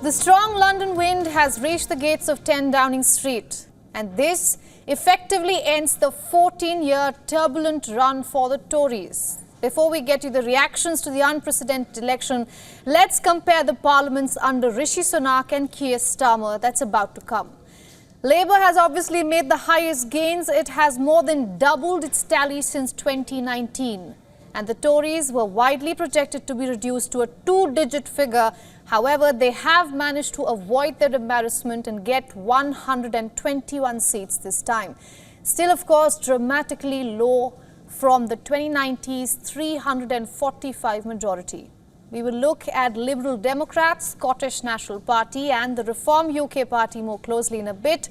The strong London wind has reached the gates of 10 Downing Street, and this effectively ends the 14-year turbulent run for the Tories. Before we get to the reactions to the unprecedented election, let's compare the parliaments under Rishi Sunak and Keir Starmer that's about to come. Labour has obviously made the highest gains. It has more than doubled its tally since 2019. And the Tories were widely projected to be reduced to a two-digit figure. However, they have managed to avoid their embarrassment and get 121 seats this time. Still, of course, dramatically low from the 2019's 345 majority. We will look at Liberal Democrats, Scottish National Party and the Reform UK Party more closely in a bit.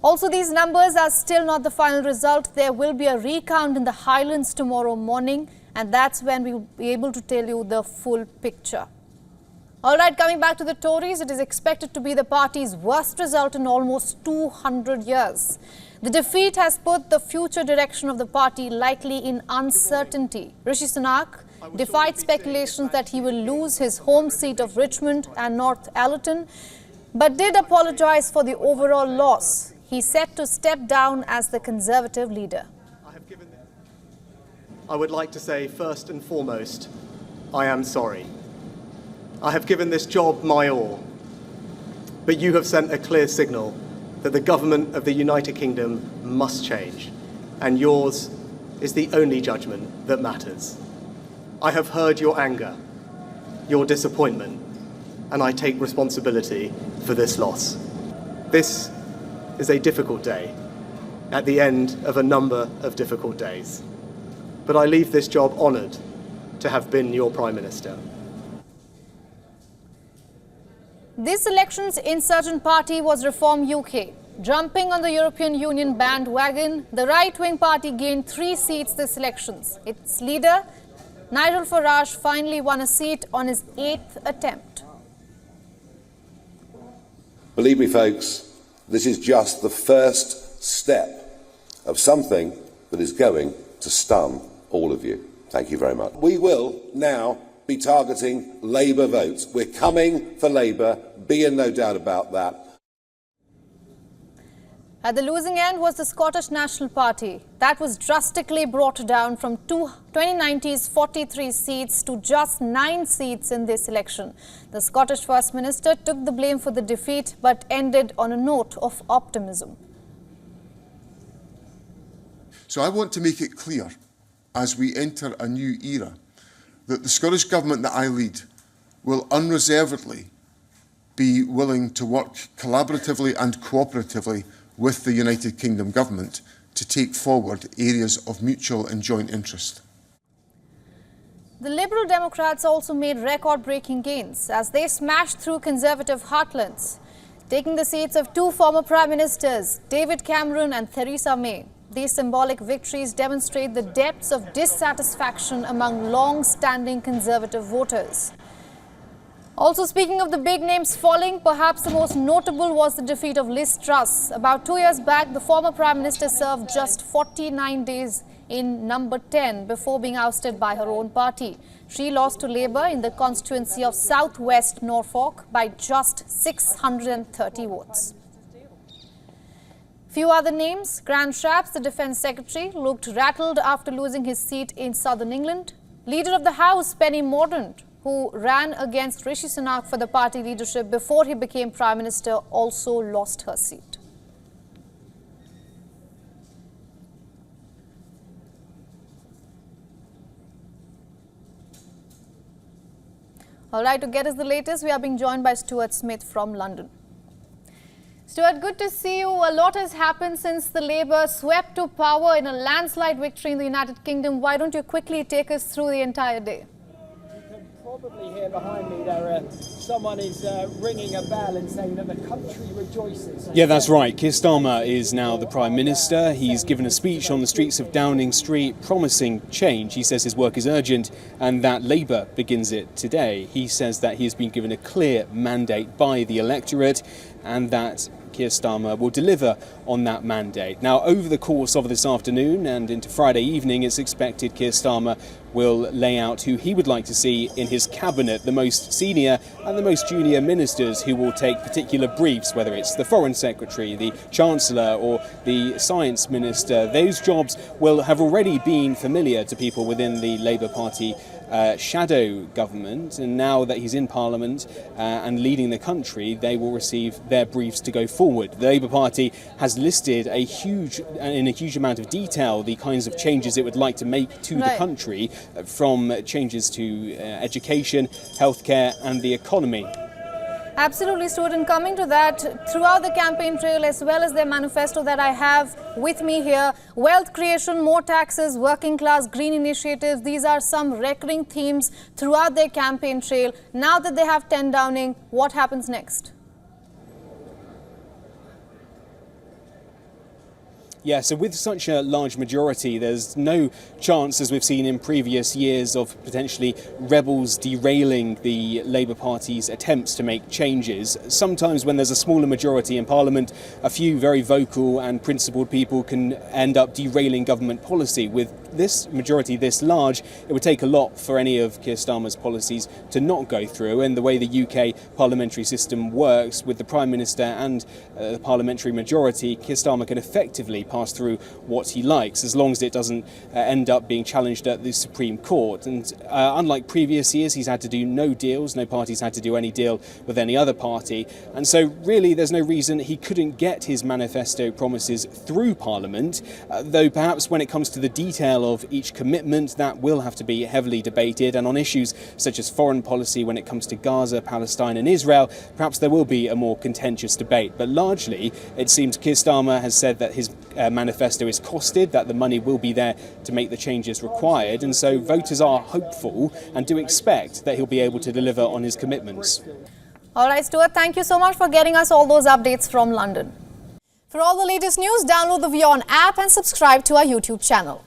Also, these numbers are still not the final result. There will be a recount in the Highlands tomorrow morning, and that's when we will be able to tell you the full picture. All right, coming back to the Tories, it is expected to be the party's worst result in almost 200 years. The defeat has put the future direction of the party likely in uncertainty. Rishi Sunak defied speculations that he will lose his home seat of Richmond and North Allerton, but did apologise for the overall loss. He set to step down as the Conservative leader. I would like to say first and foremost, I am sorry. I have given this job my all, but you have sent a clear signal that the government of the United Kingdom must change, and yours is the only judgment that matters. I have heard your anger, your disappointment, and I take responsibility for this loss. This is a difficult day, at the end of a number of difficult days. But I leave this job honoured to have been your Prime Minister. This election's insurgent party was Reform UK. Jumping on the European Union bandwagon, the right-wing party gained 3 seats this election. Its leader, Nigel Farage, finally won a seat on his 8th attempt. Believe me, folks, this is just the first step of something that is going to stun all of you. Thank you very much. We will now be targeting Labour votes. We're coming for Labour, be in no doubt about that. At the losing end was the Scottish National Party. That was drastically brought down from 2019's 43 seats to just 9 seats in this election. The Scottish First Minister took the blame for the defeat but ended on a note of optimism. So I want to make it clear, as we enter a new era, that the Scottish Government that I lead will unreservedly be willing to work collaboratively and cooperatively with the United Kingdom Government to take forward areas of mutual and joint interest. The Liberal Democrats also made record-breaking gains as they smashed through Conservative heartlands, taking the seats of 2 former Prime Ministers, David Cameron and Theresa May. These symbolic victories demonstrate the depths of dissatisfaction among long-standing Conservative voters. Also, speaking of the big names falling, perhaps the most notable was the defeat of Liz Truss. About 2 years back, the former Prime Minister served just 49 days in number 10 before being ousted by her own party. She lost to Labour in the constituency of South West Norfolk by just 630 votes. Few other names. Grant Shapps, the Defence Secretary, looked rattled after losing his seat in southern England. Leader of the House, Penny Mordaunt, who ran against Rishi Sunak for the party leadership before he became Prime Minister, also lost her seat. All right, to get us the latest, we are being joined by Stuart Smith from London. Stuart, good to see you. A lot has happened since the Labour swept to power in a landslide victory in the United Kingdom. Why don't you quickly take us through the entire day? Probably here behind me someone is ringing a bell and saying that the country rejoices. Yeah, that's right. Keir Starmer is now the Prime Minister. He's given a speech on the streets of Downing Street promising change. He says his work is urgent and that Labour begins it today. He says that he has been given a clear mandate by the electorate and that Keir Starmer will deliver on that mandate. Now, over the course of this afternoon and into Friday evening, it's expected Keir Starmer will lay out who he would like to see in his cabinet, the most senior and the most junior ministers who will take particular briefs, whether it's the Foreign Secretary, the Chancellor or the Science Minister. Those jobs will have already been familiar to people within the Labour Party shadow government, and now that he's in Parliament and leading the country, they will receive their briefs to go forward. The Labour Party has listed in a huge amount of detail the kinds of changes it would like to make to the country, from changes to education, healthcare and the economy. Absolutely, Stuart. And coming to that, throughout the campaign trail as well as their manifesto that I have with me here, wealth creation, more taxes, working class, green initiatives, these are some recurring themes throughout their campaign trail. Now that they have 10 Downing, what happens next? Yeah, so with such a large majority, there's no chance, as we've seen in previous years, of potentially rebels derailing the Labour Party's attempts to make changes. Sometimes when there's a smaller majority in Parliament, a few very vocal and principled people can end up derailing government policy. With this majority this large, it would take a lot for any of Keir Starmer's policies to not go through. And the way the UK parliamentary system works, with the Prime Minister and the parliamentary majority, Keir Starmer can effectively pass through what he likes, as long as it doesn't end up being challenged at the Supreme Court. And unlike previous years, he's had to do no deals, no party's had to do any deal with any other party. And so really there's no reason he couldn't get his manifesto promises through Parliament, though perhaps when it comes to the detail of each commitment, that will have to be heavily debated. And on issues such as foreign policy, when it comes to Gaza, Palestine and Israel, perhaps there will be a more contentious debate. But largely, it seems Keir Starmer has said that his manifesto is costed, that the money will be there to make the changes required, and so voters are hopeful and do expect that he'll be able to deliver on his commitments. All right, Stuart, thank you so much for getting us all those updates from London. For all the latest news, download the WION app and subscribe to our YouTube channel.